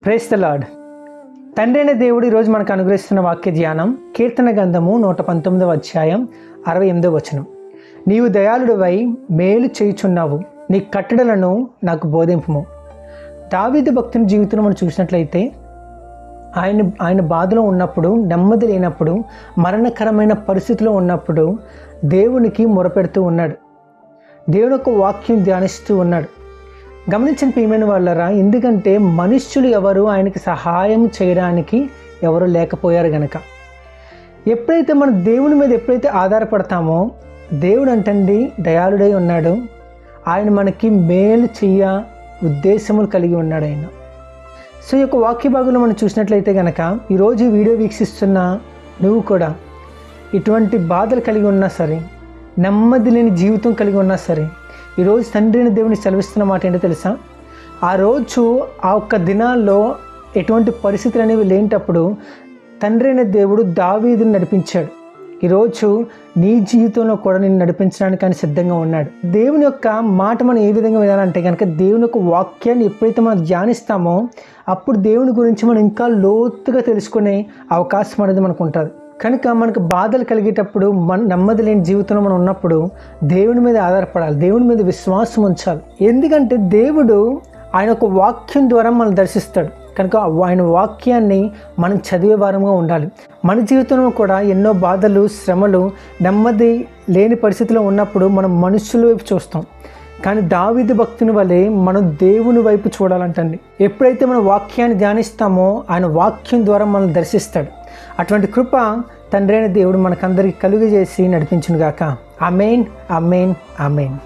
Praise the lord. తండ్రి అయిన దేవుడు ఈరోజు మనకు అనుగ్రహిస్తున్న వాక్య ధ్యానం కీర్తన గ్రంథము 119వ అధ్యాయం 68వ వచనం. నీవు దయాళుడివై మేలు చేయుచున్నావు, నీ కట్టడలను నాకు బోధింపుము. దావీదు భక్తుని జీవితంలో మనం చూసినట్లయితే ఆయన బాధలో ఉన్నప్పుడు, నెమ్మది లేనప్పుడు, మరణకరమైన పరిస్థితిలో ఉన్నప్పుడు దేవునికి మొరపెడుతూ ఉన్నాడు. దేవుని యొక్క వాక్యం ధ్యానిస్తూ ఉన్నాడు. గమనించిన ప్రియమైన వాళ్ళరా, ఎందుకంటే మనుష్యులు ఎవరు ఆయనకి సహాయం చేయడానికి ఎవరు లేకపోయారు గనక. ఎప్పుడైతే మనం దేవుని మీద ఆధారపడతామో, దేవుడు అంటండి దయాళుడై ఉన్నాడు. ఆయన మనకి మేలు చెయ్య ఉద్దేశములు కలిగి ఉన్నాడు ఆయన. సో ఈ యొక్క వాక్య భాగంలో మనం చూసినట్లయితే కనుక, ఈరోజు ఈ వీడియో వీక్షిస్తున్న నువ్వు కూడా ఇటువంటి బాధలు కలిగి ఉన్నా సరే, నెమ్మది లేని జీవితం కలిగి ఉన్నా సరే, ఈరోజు తండ్రి అయిన దేవుని సెలవిస్తున్న మాట ఏంటో తెలుసా? ఆ రోజు ఆ ఒక్క దినాల్లో ఎటువంటి పరిస్థితులు అనేవి లేనప్పుడు తండ్రి అయిన దేవుడు దావీదుని నడిపించాడు. ఈరోజు నీ జీవితంలో కూడా నేను నడిపించడానికి ఆయన సిద్ధంగా ఉన్నాడు. దేవుని యొక్క మాట మనం ఏ విధంగా వినాలంటే కనుక, దేవుని యొక్క వాక్యాన్ని ఎప్పుడైతే మనం ధ్యానిస్తామో అప్పుడు దేవుని గురించి మనం ఇంకా లోతుగా తెలుసుకునే అవకాశం అనేది మనకు ఉంటుంది. కనుక మనకు బాధలు కలిగేటప్పుడు, నెమ్మది లేని జీవితంలో మనం ఉన్నప్పుడు దేవుని మీద ఆధారపడాలి, దేవుని మీద విశ్వాసం ఉంచాలి. ఎందుకంటే దేవుడు ఆయన యొక్క వాక్యం ద్వారా మనం దర్శిస్తాడు. కనుక ఆయన వాక్యాన్ని మనం చదివే వారంగా ఉండాలి. మన జీవితంలో కూడా ఎన్నో బాధలు, శ్రమలు, నెమ్మది లేని పరిస్థితిలో ఉన్నప్పుడు మనం మనుషుల వైపు చూస్తాం. కానీ దావీదు భక్తుని వలె మనం దేవుని వైపు చూడాలంటండి. ఎప్పుడైతే మనం వాక్యాన్ని ధ్యానిస్తామో ఆయన వాక్యం ద్వారా మనం దర్శిస్తాడు. అటువంటి కృప తండ్రి అయిన దేవుడు మనకందరికీ కలుగజేసి నడిపించునుగాక. ఆమేన్, ఆమేన్, ఆమేన్.